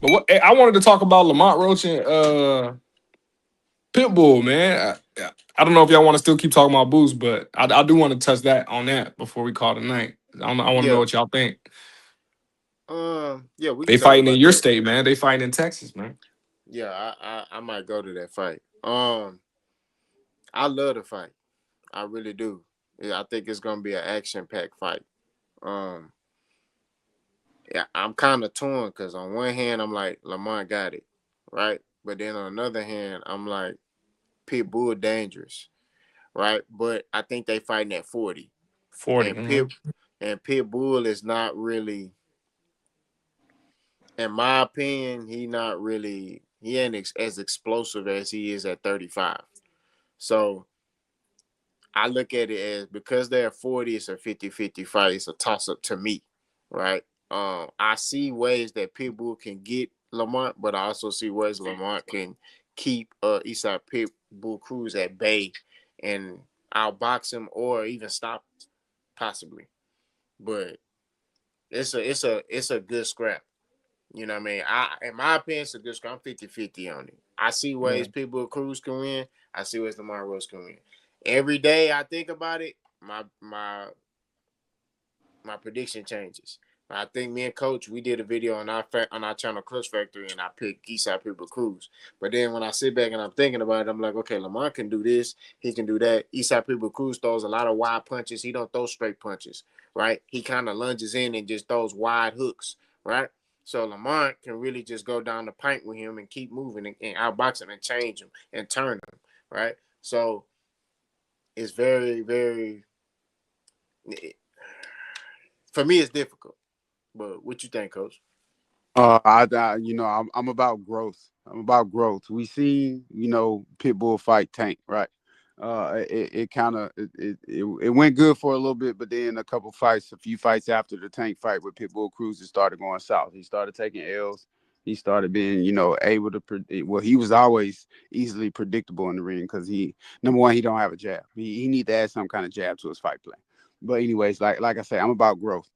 But what I wanted to talk about Lamont Roach and Pitbull, man. I don't know if y'all want to still keep talking about Boost, but I do want to touch that on that before we call it a night. I want to know Yeah. what y'all think. Yeah, we can They talk fighting in about your that. state, man. They fighting in Texas, man. Yeah, I might go to that fight. I love the fight. I really do. Yeah, I think it's gonna be an action packed fight. Um, yeah, I'm kind of torn because on one hand I'm like Lamont got it, right? But then on another hand I'm like Pitbull dangerous, right? But I think they fighting at 40, 40. and Pitbull is not really, in my opinion, he ain't as explosive as he is at 35. So I look at it as because they're 40, it's a 50-50 fight. It's a toss up to me, right? I see ways that Pitbull can get Lamont, but I also see ways Lamont can keep Eastside Pitbull Cruz at bay and outbox him or even stop possibly. But it's a good scrap. You know what I mean? In my opinion, it's a good scrap. I'm 50-50 on it. I see Yeah. ways Pitbull Cruz can win. I see ways Lamont Rose can win. Every day I think about it, my prediction changes. I think me and Coach we did a video on our channel Clutch Factory, and I picked Eastside People Cruz. But then when I sit back and I'm thinking about it, I'm like, okay, Lamont can do this, he can do that. Eastside People Cruz throws a lot of wide punches. He don't throw straight punches, right? He kind of lunges in and just throws wide hooks, right? So Lamont can really just go down the pint with him and keep moving and outbox him and change him and turn him, right? So it's very, very. For me, it's difficult. But what you think, Coach? I'm about growth. I'm about growth. We seen, Pitbull fight Tank, right? It kind of it went good for a little bit, but then a few fights after the Tank fight with Pitbull Cruz, it started going south. He started taking L's. He started being, able to predict. Well, he was always easily predictable in the ring because number one, he don't have a jab. He need to add some kind of jab to his fight plan. But anyways, like I say, I'm about growth.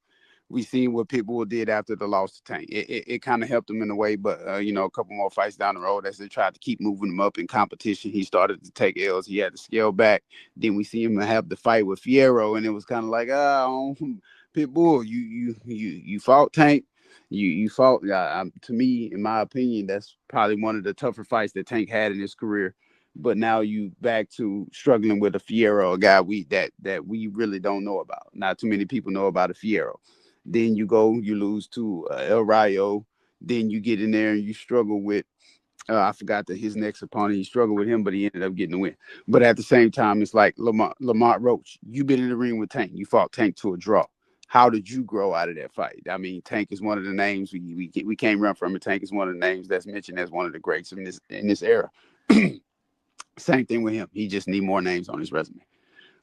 We seen what Pitbull did after the loss to Tank. It kind of helped him in a way, but a couple more fights down the road as they tried to keep moving him up in competition, he started to take L's. He had to scale back. Then we see him have the fight with Fierro, and it was kind of like, Pitbull, you fought Tank. You fought. To me, in my opinion, that's probably one of the tougher fights that Tank had in his career. But now you back to struggling with a Fierro, a guy we really don't know about. Not too many people know about a Fierro. Then you lose to El Rayo. Then you get in there and you struggle with, I forgot that his next opponent, he struggled with him, but he ended up getting the win. But at the same time, it's like Lamont Roach. You've been in the ring with Tank. You fought Tank to a draw. How did you grow out of that fight? I mean, Tank is one of the names we can't run from it. Tank is one of the names that's mentioned as one of the greats in this era. Same thing with him. He just need more names on his resume.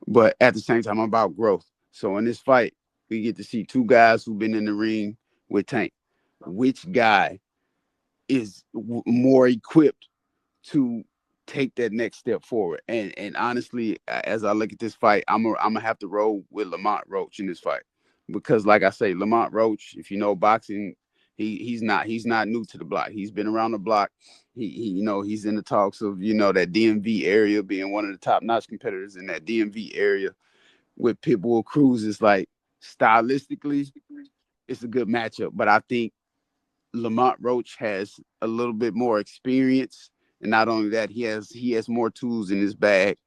But at the same time, I'm about growth. So in this fight, we get to see two guys who've been in the ring with Tank. Which guy is more equipped to take that next step forward? And honestly, as I look at this fight, I'm gonna have to roll with Lamont Roach in this fight because, like I say, Lamont Roach, if you know boxing, he's not new to the block. He's been around the block. He's in the talks of that DMV area being one of the top notch competitors in that DMV area with Pitbull Cruz. Is like stylistically, it's a good matchup, but I think Lamont Roach has a little bit more experience, and not only that, he has more tools in his bag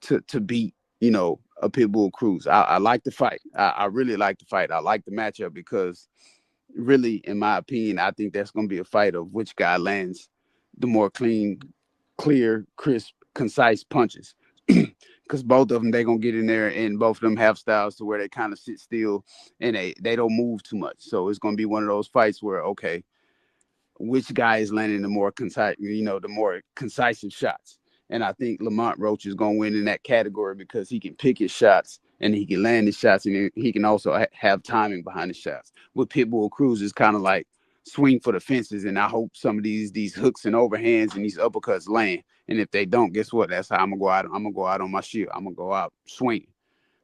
to beat a Pitbull Cruz. I like the fight. I really like the fight. I like the matchup because really, in my opinion, I think that's going to be a fight of which guy lands the more clean, clear, crisp, concise punches. Because both of them, they're going to get in there, and both of them have styles to where they kind of sit still and they don't move too much. So it's going to be one of those fights where, okay, which guy is landing the more concise shots. And I think Lamont Roach is going to win in that category because he can pick his shots and he can land his shots, and he can also have timing behind his shots. With Pitbull Cruz, is kind of like swing for the fences, and I hope some of these hooks and overhands and these uppercuts land. And if they don't, guess what? That's how I'm gonna go out. I'm gonna go out on my shield. I'm gonna go out swinging.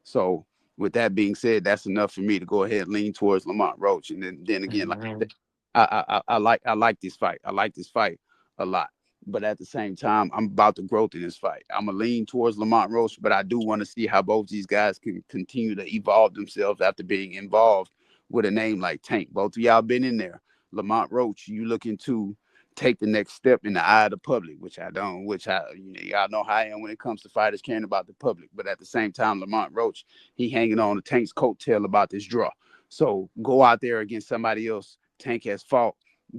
So with that being said, that's enough for me to go ahead and lean towards Lamont Roach. And then again, like Mhm. I like this fight. I like this fight a lot. But at the same time, I'm about the growth in this fight. I'm a lean towards Lamont Roach, but I do want to see how both these guys can continue to evolve themselves after being involved with a name like Tank. Both of y'all been in there. Lamont Roach, you looking to take the next step in the eye of the public, which I don't, y'all know how I am when it comes to fighters caring about the public. But at the same time, Lamont Roach, he hanging on the Tank's coattail about this draw. So go out there against somebody else Tank has fought,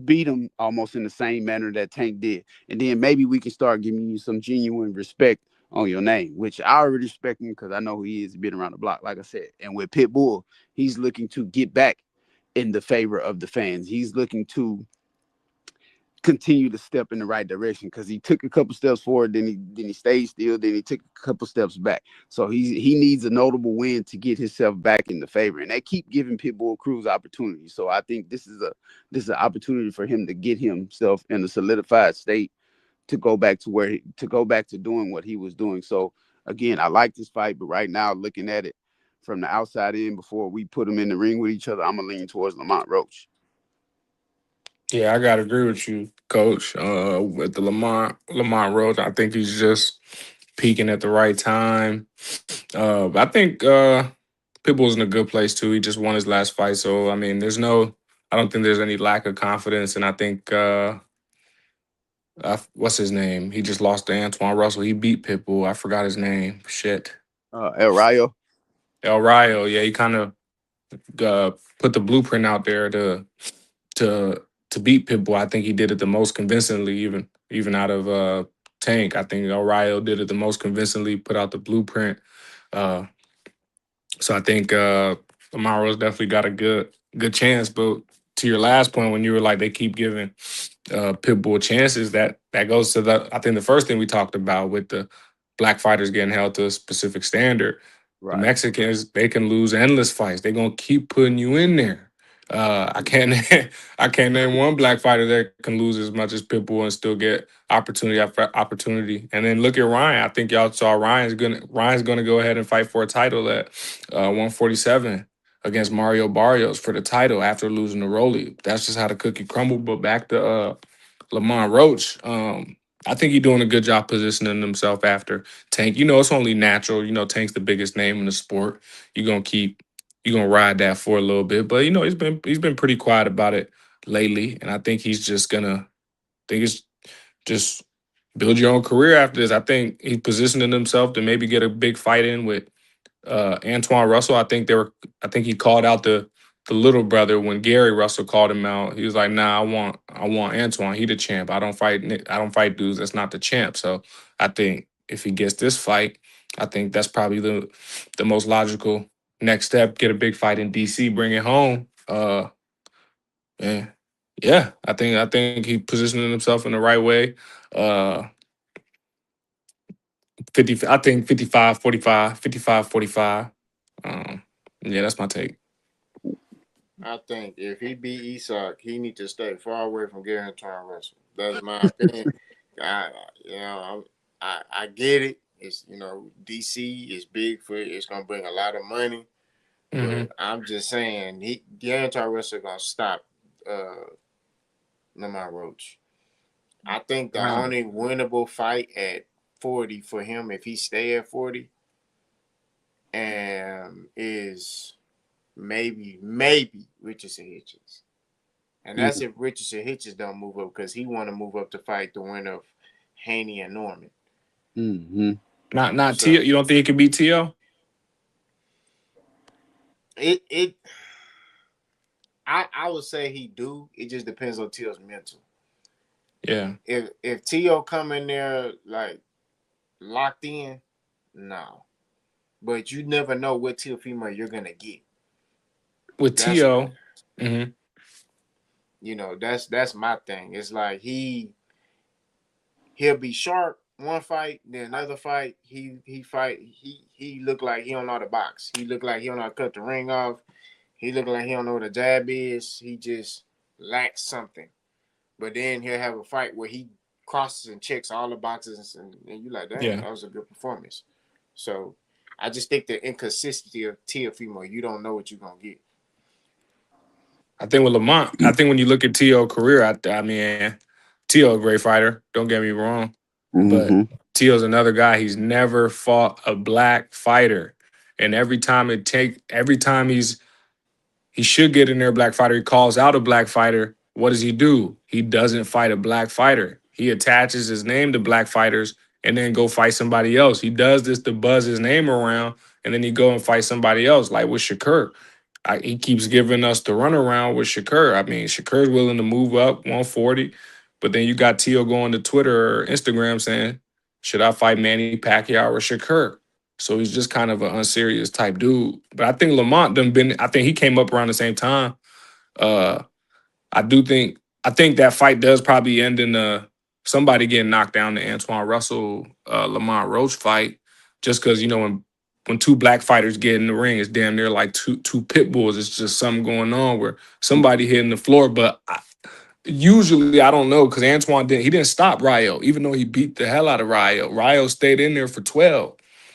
beat him almost in the same manner that Tank did. And then maybe we can start giving you some genuine respect on your name, which I already respect him because I know who he is, been around the block, like I said. And with Pitbull, he's looking to get back in the favor of the fans. He's looking to continue to step in the right direction because he took a couple steps forward, then he stayed still, then he took a couple steps back. So he needs a notable win to get himself back in the favor, and they keep giving Pitbull Cruz opportunities. So I think this is an opportunity for him to get himself in a solidified state to go back to doing what he was doing. So again, I like this fight, but right now looking at it from the outside in before we put them in the ring with each other, I'm gonna lean towards Lamont Roach. Yeah, I gotta agree with you, Coach. With the Lamont Roach, I think he's just peaking at the right time. I think Pitbull's in a good place too. He just won his last fight, so I mean, I don't think there's any lack of confidence, and I think what's his name? He just lost to Antoine Russell. He beat Pitbull. I forgot his name. Shit, El Rayo. El Rayo. Yeah, he kind of put the blueprint out there to to beat Pitbull. I think he did it the most convincingly, even out of Tank. I think O'Reilly did it the most convincingly, put out the blueprint. Uh, so I think Amaro's definitely got a good chance. But to your last point, when you were like they keep giving Pitbull chances, that goes to I think the first thing we talked about with the black fighters getting held to a specific standard. The Right. Mexicans, they can lose endless fights. They're gonna keep putting you in there. I can't I can't name one black fighter that can lose as much as Pitbull and still get opportunity after opportunity. And then look at Ryan. I think y'all saw Ryan's gonna go ahead and fight for a title at 147 against Mario Barrios for the title after losing to Rolly. That's just how the cookie crumbled. But back to Lamont Roach. I think he's doing a good job positioning himself after Tank. It's only natural. Tank's the biggest name in the sport. You're gonna keep you're gonna ride that for a little bit. But he's been pretty quiet about it lately. And I think he's just gonna think it's just build your own career after this. I think he's positioning himself to maybe get a big fight in with Antoine Russell. I think he called out the little brother when Gary Russell called him out. He was like, "Nah, I want Antoine. He the champ. I don't fight dudes that's not the champ." So I think if he gets this fight, I think that's probably the most logical next step. Get a big fight in DC, bring it home. And yeah, I think he positioning himself in the right way. Uh 50, I think 55, 45, 55, 45. Yeah, that's my take. I think if he beat Isak, he need to stay far away from Guaranteed Russell. That's my opinion. I, you know, I get it. It's DC is big for it. It's gonna bring a lot of money, Hmm. but I'm just saying Guaranteed Russell gonna stop Lamar Roach. I think the Wow. only winnable fight at 40 for him, if he stay at 40, is maybe Richardson Hitchens. And that's Mhm. if Richardson Hitchens don't move up because he want to move up to fight the winner of Haney and Norman. Mhm. Not T. So You don't think it could be T.O.? it I would say he do. It just depends on Tio's mental. Yeah. If Tio come in there like locked in, no. But you never know what Tio female you're gonna get. With That's T.O. Hmm. that's my thing. It's like he'll be sharp one fight, then another fight he look like he don't know how to box. He look like he don't know how to cut the ring off. He look like he don't know what a jab is. He just lacks something. But then he'll have a fight where he crosses and checks all the boxes, and you like, damn, Yeah. that was a good performance. So I just think the inconsistency of Teofimo, you don't know what you're gonna get. I think with Lamont, I think when you look at T.O. career, I mean, T.O. a great fighter. Don't get me wrong, but Mm-hmm. T.O.'s another guy. He's never fought a black fighter, and every time he should get in there, black fighter. He calls out a black fighter. What does he do? He doesn't fight a black fighter. He attaches his name to black fighters and then go fight somebody else. He does this to buzz his name around, and then he go and fight somebody else, like with Shakur. He keeps giving us the runaround with Shakur. I mean, Shakur's willing to move up 140, but then you got Tio going to Twitter or Instagram saying, "Should I fight Manny Pacquiao or Shakur?" So he's just kind of an unserious type dude. But I think Lamont done been. I think he came up around the same time. Uh, I do think. I think that fight does probably end in somebody getting knocked down, the Antoine Russell Lamont Roach fight, just because when two black fighters get in the ring, it's damn near like two pit bulls. It's just something going on where somebody hitting the floor. But usually I don't know because Antoine didn't stop Ryo, even though he beat the hell out of Ryo. Ryo stayed in there for 12.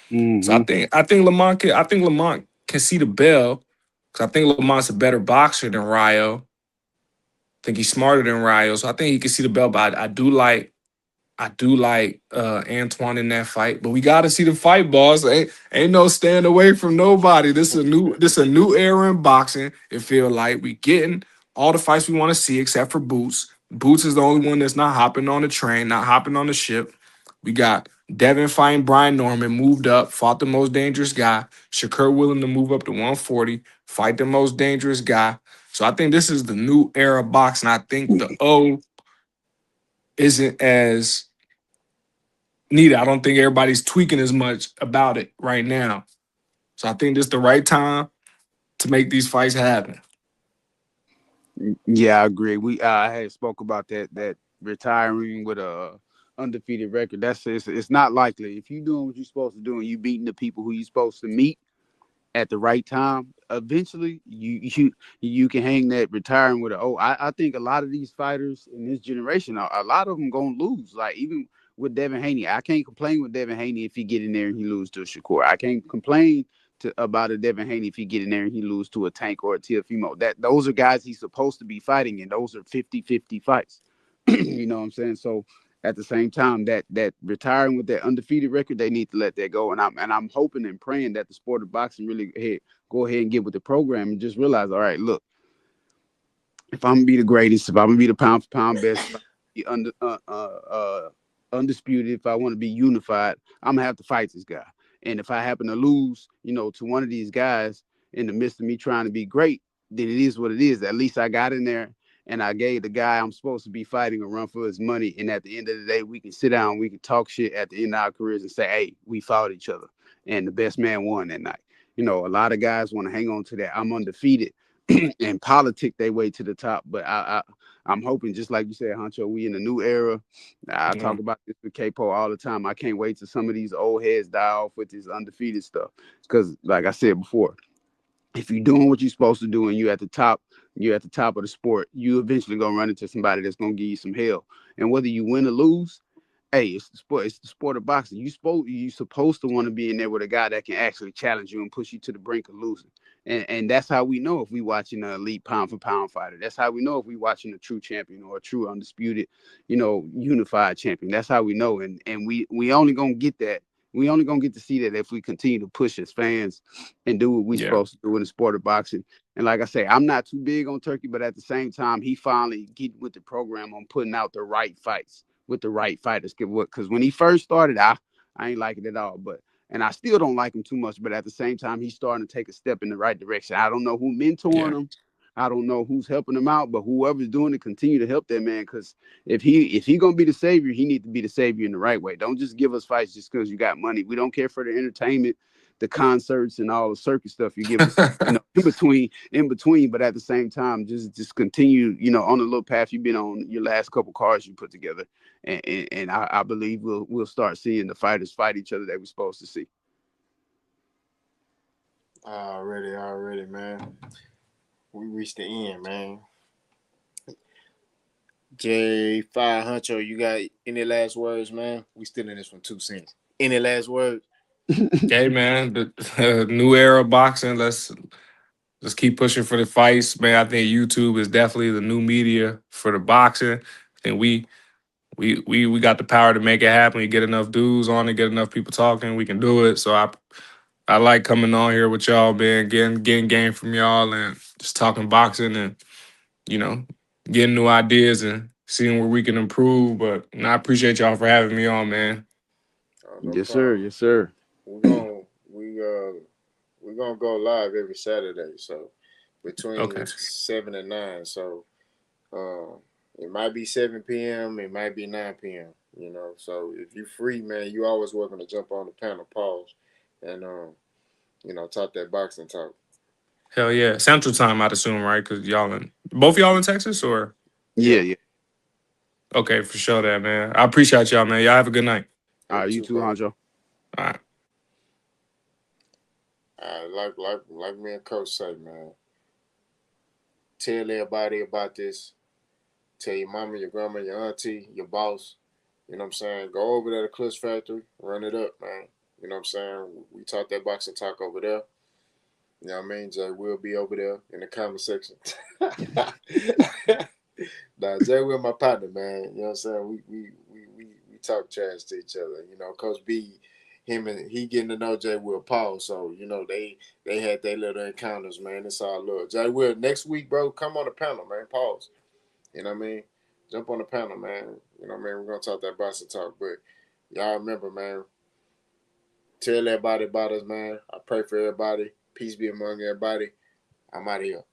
So Mm-hmm. I think Lamont can see the bell because I think Lamont's a better boxer than Ryo. I think he's smarter than Ryo, so I think he can see the bell. But I do like Antoine in that fight, but we got to see the fight, boss. Ain't no stand away from nobody. This a new era in boxing. It feel like we getting all the fights we want to see except for Boots. Boots is the only one that's not hopping on the train, not hopping on the ship. We got Devin fighting Brian Norman, moved up, fought the most dangerous guy. Shakur willing to move up to 140, fight the most dangerous guy. So I think this is the new era of boxing. I think the O isn't as neither. I don't think everybody's tweaking as much about it right now. So I think this is the right time to make these fights happen. Yeah, I agree. I had spoke about that retiring with a undefeated record. It's not likely. If you doing what you're supposed to do and you beating the people who you're supposed to meet at the right time, eventually you can hang that retiring with a oh. I think a lot of these fighters in this generation, a lot of them gonna lose. Like even with Devin Haney, I can't complain with Devin Haney if he get in there and he lose to a Shakur. I can't complain about a Devin Haney if he get in there and he lose to a Tank or a Teofimo. That those are guys he's supposed to be fighting, and those are 50-50 fights. You know what I'm saying? So at the same time, that retiring with that undefeated record, they need to let that go. And I'm hoping and praying that the sport of boxing really go ahead and get with the program and just realize, all right, look, if I'm gonna be the greatest, if I'm gonna be the pound for pound best, if I'm be undisputed, if I want to be unified, I'm gonna have to fight this guy. And if I happen to lose, to one of these guys in the midst of me trying to be great, then it is what it is. At least I got in there and I gave the guy I'm supposed to be fighting a run for his money. And at the end of the day, we can sit down, we can talk shit at the end of our careers and say, hey, we fought each other. And the best man won that night. A lot of guys want to hang on to that. I'm undefeated and politic their way to the top. But I'm hoping, just like you said, hunxho, we in a new era. I Yeah. talk about this with Capo all the time. I can't wait till some of these old heads die off with this undefeated stuff. Because, like I said before, if you're doing what you're supposed to do and you're at the top of the sport, you eventually gonna run into somebody that's gonna give you some hell. And whether you win or lose, hey, it's the sport. It's the sport of boxing. You supposed to want to be in there with a guy that can actually challenge you and push you to the brink of losing. And that's how we know if we watching an elite pound for pound fighter. That's how we know if we watching a true champion or a true undisputed, unified champion. That's how we know. And we only gonna get that. We only gonna get to see that if we continue to push as fans and do what we Yeah. supposed to do in the sport of boxing. And like I say, I'm not too big on Turkey, but at the same time, he finally get with the program on putting out the right fights with the right fighters. Because when he first started, I ain't like it at all. And I still don't like him too much. But at the same time, he's starting to take a step in the right direction. I don't know who mentoring Yeah. him. I don't know who's helping him out, but whoever's doing it, continue to help that man. Because if he gonna be the savior, he need to be the savior in the right way. Don't just give us fights just because you got money. We don't care for the entertainment, the concerts, and all the circus stuff you give us. In between, but at the same time, just continue, on the little path you've been on your last couple cards you put together, and I believe we'll start seeing the fighters fight each other that we're supposed to see. Already, man. We reached the end, man. J5 Huncho, you got any last words, man? We still in this from 2 cents. Any last words? Okay, man. The new era of boxing. Just keep pushing for the fights, man. I think YouTube is definitely the new media for the boxing. I think we got the power to make it happen. We get enough dudes on it, get enough people talking, we can do it. So I like coming on here with y'all, man, getting game from y'all and just talking boxing and you know getting new ideas and seeing where we can improve. But I appreciate y'all for having me on, man. No Yes, sir. problem. Yes, sir. We're gonna we we're gonna go live every Saturday. So Okay, between 7 and 9. So it might be 7 p.m. It might be 9 p.m. You know. So if you free, man, you always welcome to jump on the panel, pause, and talk that boxing talk. hell yeah, Central Time, I'd assume, right? Because y'all in both y'all in Texas, or Yeah. Yeah, yeah. okay, for sure, that man. I appreciate y'all, man. Y'all have a good night. All You right, you too, too, brother. Honcho. All right. Like me and Coach say, man. Tell everybody about this. Tell your mama, your grandma, your auntie, your boss. You know what I'm saying? Go over there to Clutch Factory, run it up, man. You know what I'm saying? We talk that boxing talk over there. You know what I mean? Jay will be over there in the comment section. Nah, Jay Will my partner, man. You know what I'm saying? We talk trash to each other. You know, Coach B, him and he getting to know Jay Will Paul. So, they had their little encounters, man. It's all love. Jay Will, next week, bro, come on the panel, man. Pause. You know what I mean? Jump on the panel, man. You know what I mean? We're gonna talk that boxing talk. But y'all remember, man, tell everybody about us, man. I pray for everybody. Peace be among everybody. I'm out of here.